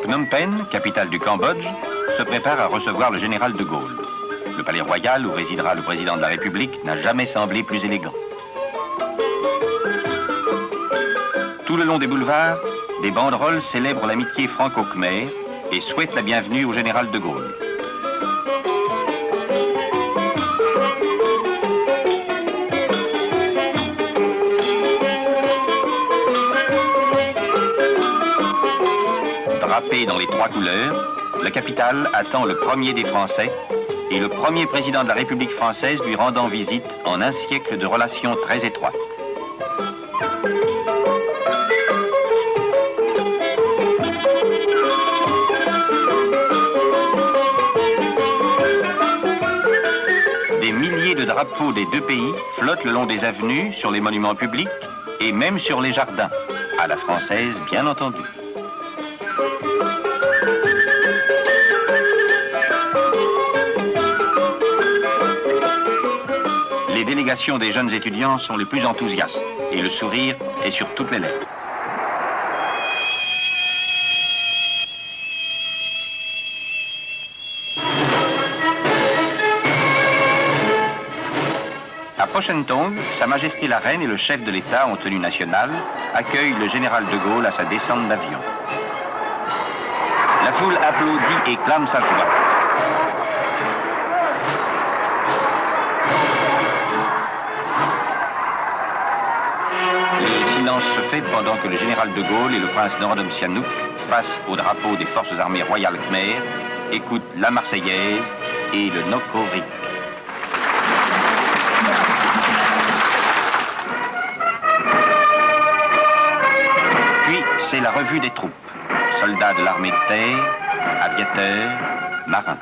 Phnom Penh, capitale du Cambodge, se prépare à recevoir le général de Gaulle. Le palais royal où résidera le président de la République n'a jamais semblé plus élégant. Tout le long des boulevards, des banderoles célèbrent l'amitié franco-khmer et souhaitent la bienvenue au général de Gaulle. Drapée dans les trois couleurs, la capitale attend le premier des Français et le premier président de la République française lui rendant visite en un siècle de relations très étroites. Des milliers de drapeaux des deux pays flottent le long des avenues, sur les monuments publics et même sur les jardins, à la française bien entendu. Les délégations des jeunes étudiants sont les plus enthousiastes et le sourire est sur toutes les lèvres. À Pochentong, Sa Majesté la Reine et le chef de l'État en tenue nationale accueillent le général de Gaulle à sa descente d'avion. La foule applaudit et clame sa joie. Le silence se fait pendant que le général de Gaulle et le prince Norodom Sihanouk, face au drapeau des forces armées royales khmer, écoutent la Marseillaise et le Nokorik. Puis c'est la revue des troupes. Soldats de l'armée de terre, aviateurs, marins.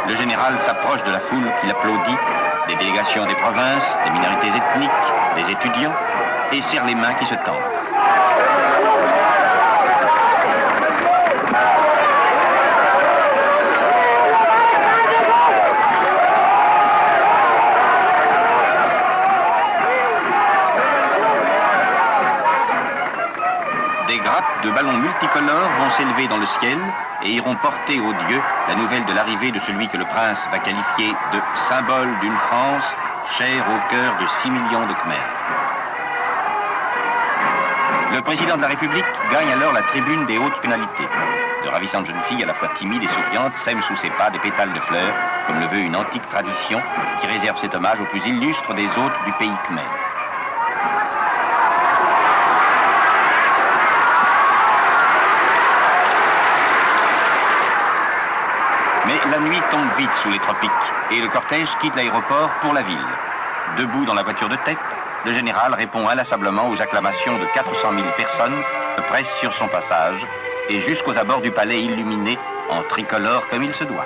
Le général s'approche de la foule qui l'applaudit, des délégations des provinces, des minorités ethniques, des étudiants, et serre les mains qui se tendent. Des grappes de ballons multicolores vont s'élever dans le ciel et iront porter aux dieux la nouvelle de l'arrivée de celui que le prince va qualifier de symbole d'une France chère au cœur de 6 millions de Khmers. Le président de la République gagne alors la tribune des hautes pénalités. De ravissantes jeunes filles à la fois timides et souriantes sèment sous ses pas des pétales de fleurs, comme le veut une antique tradition qui réserve cet hommage aux plus illustres des hôtes du pays khmer. Mais la nuit tombe vite sous les tropiques et le cortège quitte l'aéroport pour la ville. Debout dans la voiture de tête, le général répond inlassablement aux acclamations de 400 000 personnes que pressent sur son passage et jusqu'aux abords du palais illuminé en tricolore comme il se doit.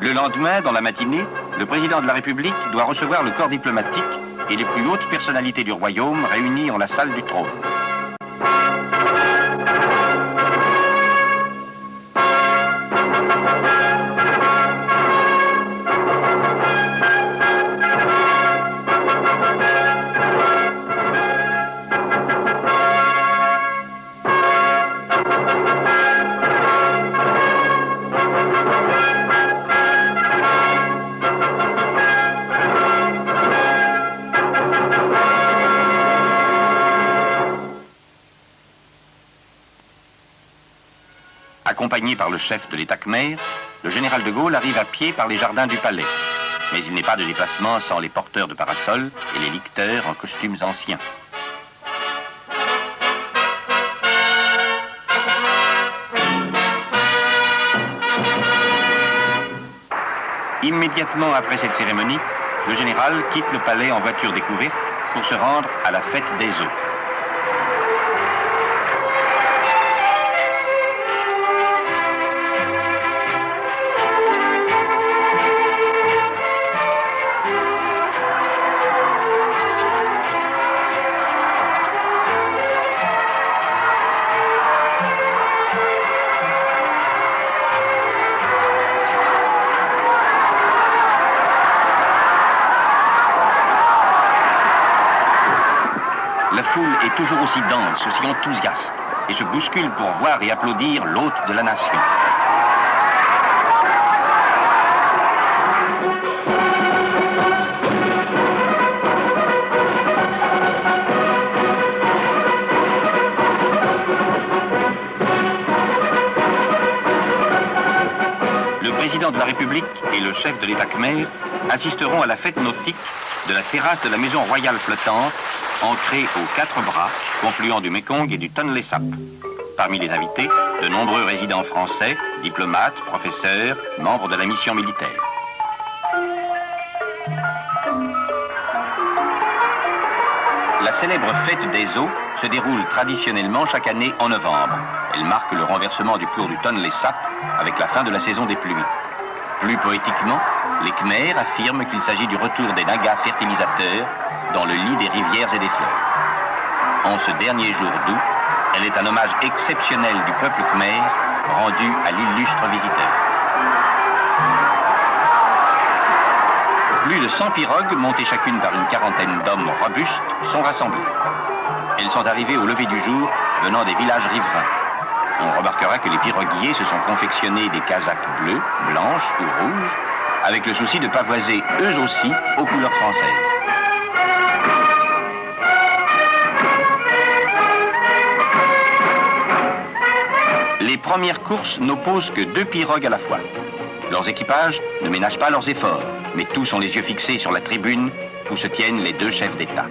Le lendemain, dans la matinée, le président de la République doit recevoir le corps diplomatique et les plus hautes personnalités du royaume réunies en la salle du trône. Accompagné par le chef de l'État khmer, le général de Gaulle arrive à pied par les jardins du palais. Mais il n'est pas de déplacement sans les porteurs de parasols et les licteurs en costumes anciens. Immédiatement après cette cérémonie, le général quitte le palais en voiture découverte pour se rendre à la fête des eaux. La foule est toujours aussi dense, aussi enthousiaste, et se bouscule pour voir et applaudir l'hôte de la nation. Le président de la République et le chef de l'État khmer assisteront à la fête nautique de la terrasse de la maison royale flottante, ancrée aux 4 bras, confluent du Mekong et du Tonlé Sap. Parmi les invités, de nombreux résidents français, diplomates, professeurs, membres de la mission militaire. La célèbre fête des eaux se déroule traditionnellement chaque année en novembre. Elle marque le renversement du cours du Tonlé Sap avec la fin de la saison des pluies. Plus poétiquement, les Khmers affirment qu'il s'agit du retour des Nagas fertilisateurs dans le lit des rivières et des fleuves. En ce dernier jour d'août, elle est un hommage exceptionnel du peuple khmer rendu à l'illustre visiteur. Plus de 100 pirogues, montées chacune par une quarantaine d'hommes robustes, sont rassemblées. Elles sont arrivées au lever du jour, venant des villages riverains. On remarquera que les piroguiers se sont confectionnés des casaques bleues, blanches ou rouges, avec le souci de pavoiser eux aussi aux couleurs françaises. Les premières courses n'opposent que 2 pirogues à la fois. Leurs équipages ne ménagent pas leurs efforts, mais tous ont les yeux fixés sur la tribune où se tiennent les 2 chefs d'État.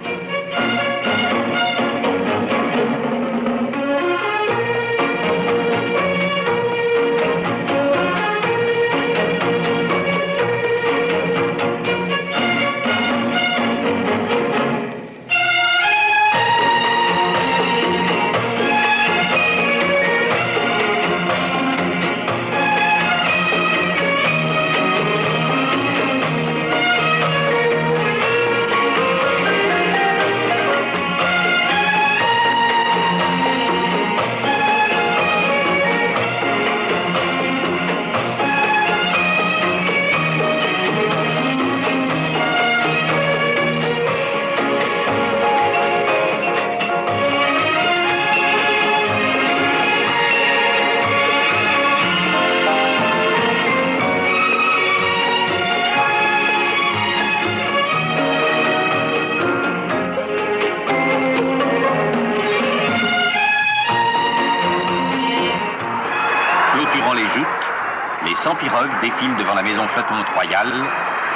Les 100 pirogues défilent devant la maison flottante royale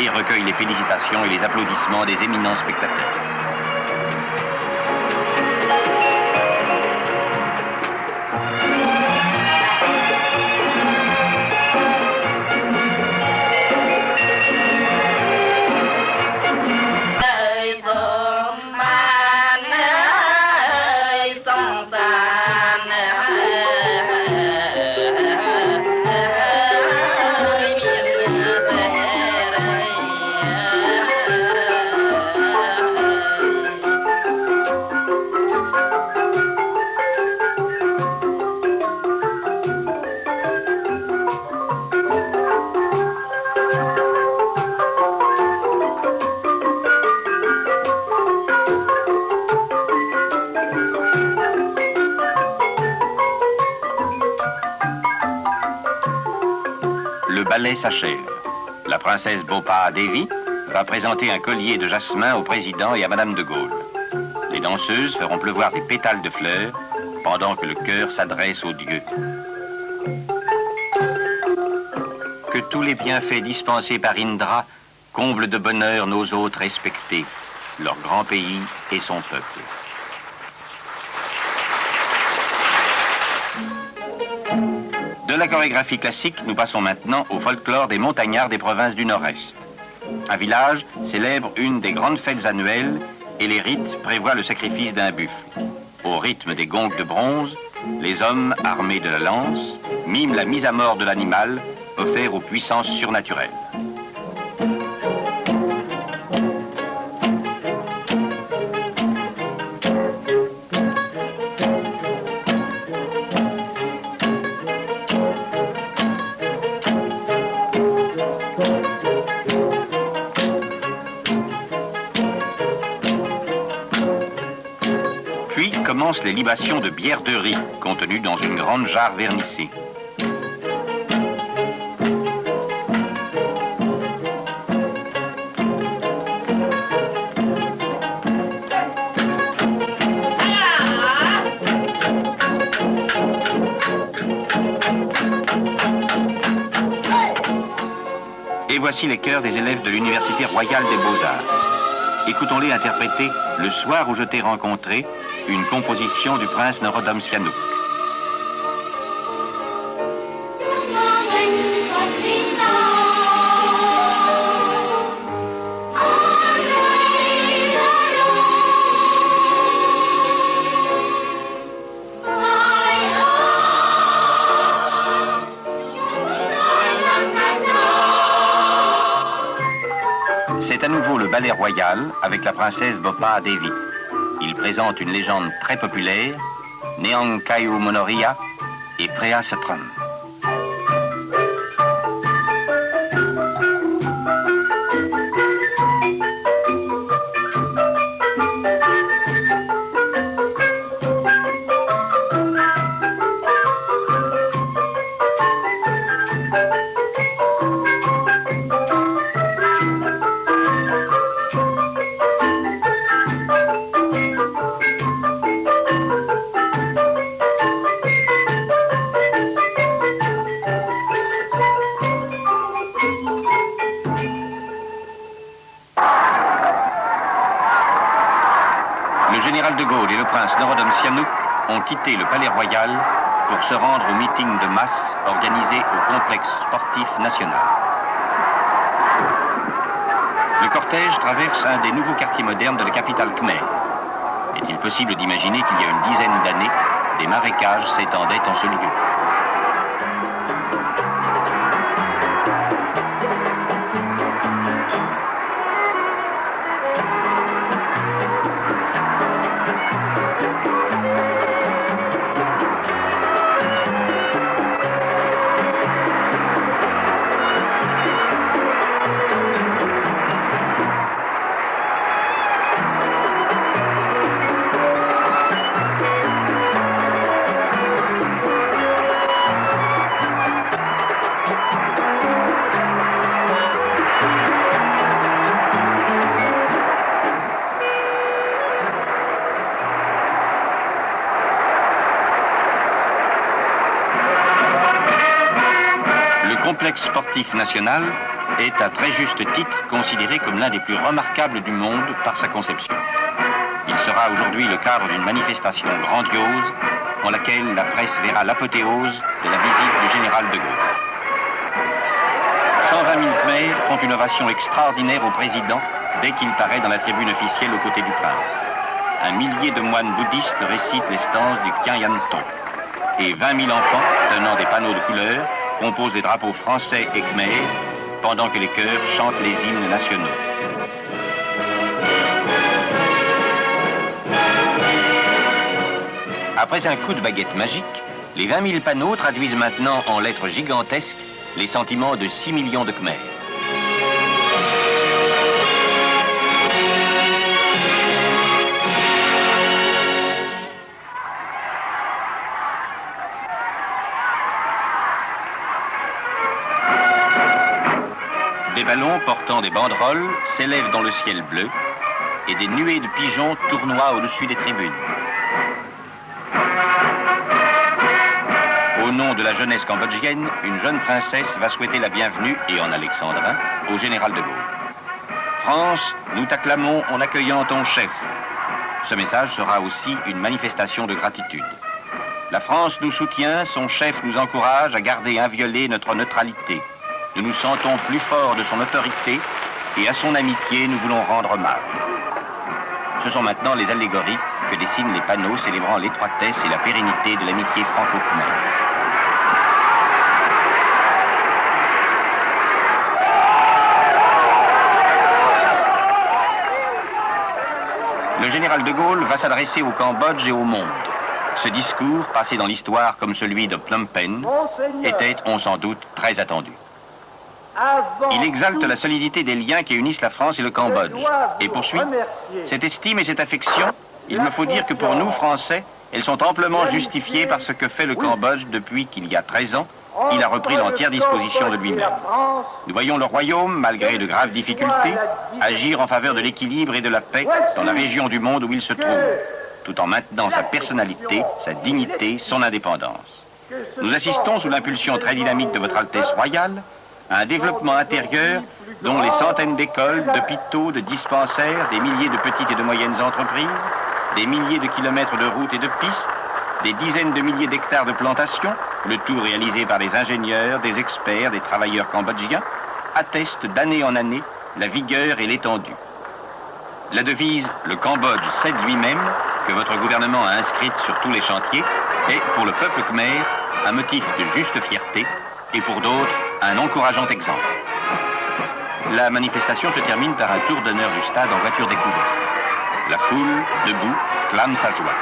et recueillent les félicitations et les applaudissements des éminents spectateurs. Le ballet s'achève. La princesse Bopa Devi va présenter un collier de jasmin au président et à Madame de Gaulle. Les danseuses feront pleuvoir des pétales de fleurs pendant que le chœur s'adresse aux dieux. Que tous les bienfaits dispensés par Indra comblent de bonheur nos hôtes respectés, leur grand pays et son peuple. De la chorégraphie classique, nous passons maintenant au folklore des montagnards des provinces du Nord-Est. Un village célèbre une des grandes fêtes annuelles et les rites prévoient le sacrifice d'un buffle. Au rythme des gongs de bronze, les hommes armés de la lance miment la mise à mort de l'animal offert aux puissances surnaturelles. Puis commencent les libations de bière de riz, contenues dans une grande jarre vernissée. Et voici les chœurs des élèves de l'Université royale des Beaux-Arts. Écoutons-les interpréter « Le soir où je t'ai rencontré », une composition du prince Norodom Sihanouk. C'est à nouveau le ballet royal avec la princesse Bopa Devi. Il présente une légende très populaire, Neang Kayu Monoria et Preah Satram. Le général de Gaulle et le prince Norodom Sihanouk ont quitté le palais royal pour se rendre au meeting de masse organisé au complexe sportif national. Le cortège traverse un des nouveaux quartiers modernes de la capitale khmère. Est-il possible d'imaginer qu'il y a une dizaine d'années, des marécages s'étendaient en ce lieu? Le complexe sportif national est à très juste titre considéré comme l'un des plus remarquables du monde par sa conception. Il sera aujourd'hui le cadre d'une manifestation grandiose en laquelle la presse verra l'apothéose de la visite du général de Gaulle. 120 000 Khmers font une ovation extraordinaire au président dès qu'il paraît dans la tribune officielle aux côtés du prince. Un millier de moines bouddhistes récitent les stances du Kyan Yanton et 20 000 enfants tenant des panneaux de couleurs composent des drapeaux français et khmers pendant que les chœurs chantent les hymnes nationaux. Après un coup de baguette magique, les 20 000 panneaux traduisent maintenant en lettres gigantesques les sentiments de 6 millions de Khmers. Des ballons portant des banderoles s'élèvent dans le ciel bleu et des nuées de pigeons tournoient au-dessus des tribunes. Au nom de la jeunesse cambodgienne, une jeune princesse va souhaiter la bienvenue, et en alexandrin, au général de Gaulle. France, nous t'acclamons en accueillant ton chef. Ce message sera aussi une manifestation de gratitude. La France nous soutient, son chef nous encourage à garder inviolée notre neutralité. Nous nous sentons plus forts de son autorité et à son amitié nous voulons rendre hommage. Ce sont maintenant les allégories que dessinent les panneaux célébrant l'étroitesse et la pérennité de l'amitié franco-khmère. Le général de Gaulle va s'adresser au Cambodge et au monde. Ce discours, passé dans l'histoire comme celui de Phnom Penh, était, on s'en doute, très attendu. Il exalte la solidité des liens qui unissent la France et le Cambodge et poursuit « Cette estime et cette affection, il me faut dire que pour nous, Français, elles sont amplement justifiées par ce que fait le Cambodge depuis qu'il y a 13 ans, il a repris l'entière disposition de lui-même. Nous voyons le royaume, malgré de graves difficultés, agir en faveur de l'équilibre et de la paix dans la région du monde où il se trouve, tout en maintenant sa personnalité, sa dignité, son indépendance. Nous assistons sous l'impulsion très dynamique de votre Altesse royale à un développement intérieur dont les centaines d'écoles, d'hôpitaux, de dispensaires, des milliers de petites et de moyennes entreprises, des milliers de kilomètres de routes et de pistes, des dizaines de milliers d'hectares de plantations, le tout réalisé par des ingénieurs, des experts, des travailleurs cambodgiens, attestent d'année en année la vigueur et l'étendue. La devise « Le Cambodge cède lui-même » que votre gouvernement a inscrite sur tous les chantiers est, pour le peuple khmer, un motif de juste fierté et pour d'autres, un encourageant exemple. La manifestation se termine par un tour d'honneur du stade en voiture découverte. La foule, debout, clame sa joie.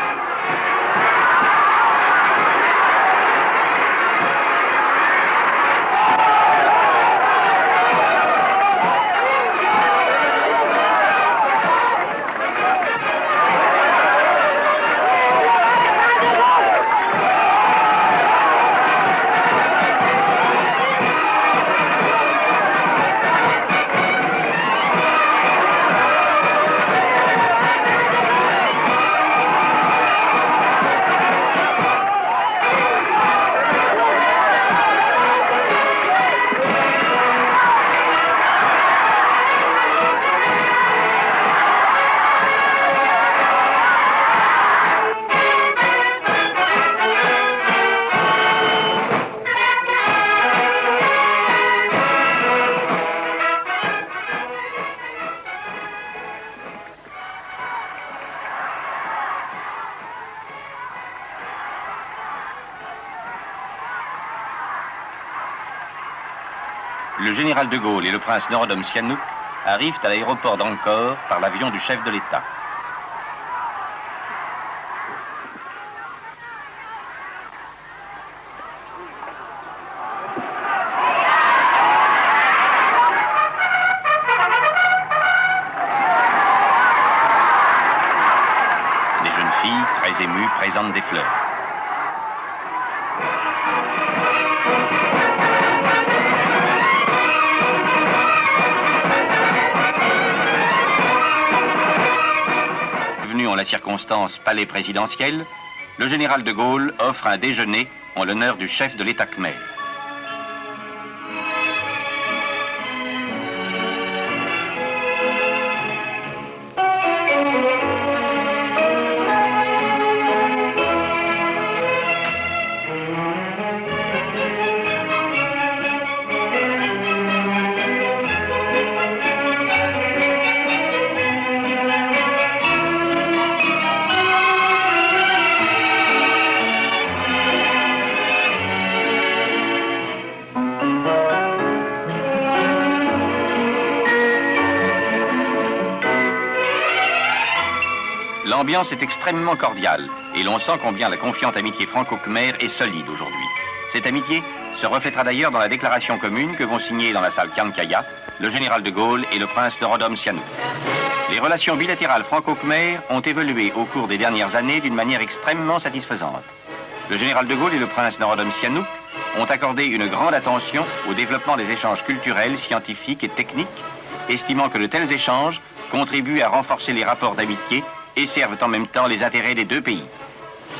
Le général de Gaulle et le prince Norodom Sihanouk arrivent à l'aéroport d'Angkor par l'avion du chef de l'État. Les jeunes filles, très émues, présentent des fleurs. En la circonstance palais présidentiel, le général de Gaulle offre un déjeuner en l'honneur du chef de l'État khmer. L'ambiance est extrêmement cordiale et l'on sent combien la confiante amitié franco-khmer est solide aujourd'hui. Cette amitié se reflètera d'ailleurs dans la déclaration commune que vont signer dans la salle Kyankaya le général de Gaulle et le prince Norodom Sihanouk. Les relations bilatérales franco-khmer ont évolué au cours des dernières années d'une manière extrêmement satisfaisante. Le général de Gaulle et le prince Norodom Sihanouk ont accordé une grande attention au développement des échanges culturels, scientifiques et techniques, estimant que de tels échanges contribuent à renforcer les rapports d'amitié et servent en même temps les intérêts des deux pays.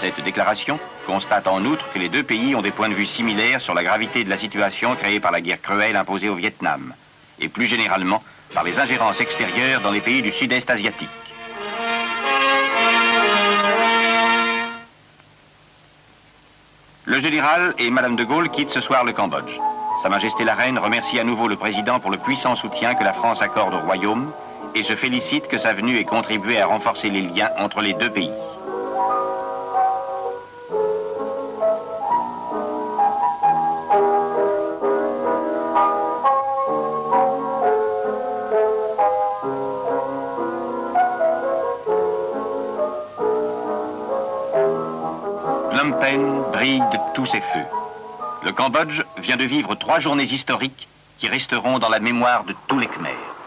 Cette déclaration constate en outre que les deux pays ont des points de vue similaires sur la gravité de la situation créée par la guerre cruelle imposée au Vietnam, et plus généralement par les ingérences extérieures dans les pays du sud-est asiatique. Le général et Madame de Gaulle quittent ce soir le Cambodge. Sa Majesté la Reine remercie à nouveau le président pour le puissant soutien que la France accorde au royaume et se félicite que sa venue ait contribué à renforcer les liens entre les deux pays. Phnom Penh brille de tous ses feux. Le Cambodge vient de vivre 3 journées historiques qui resteront dans la mémoire de tous les Khmers.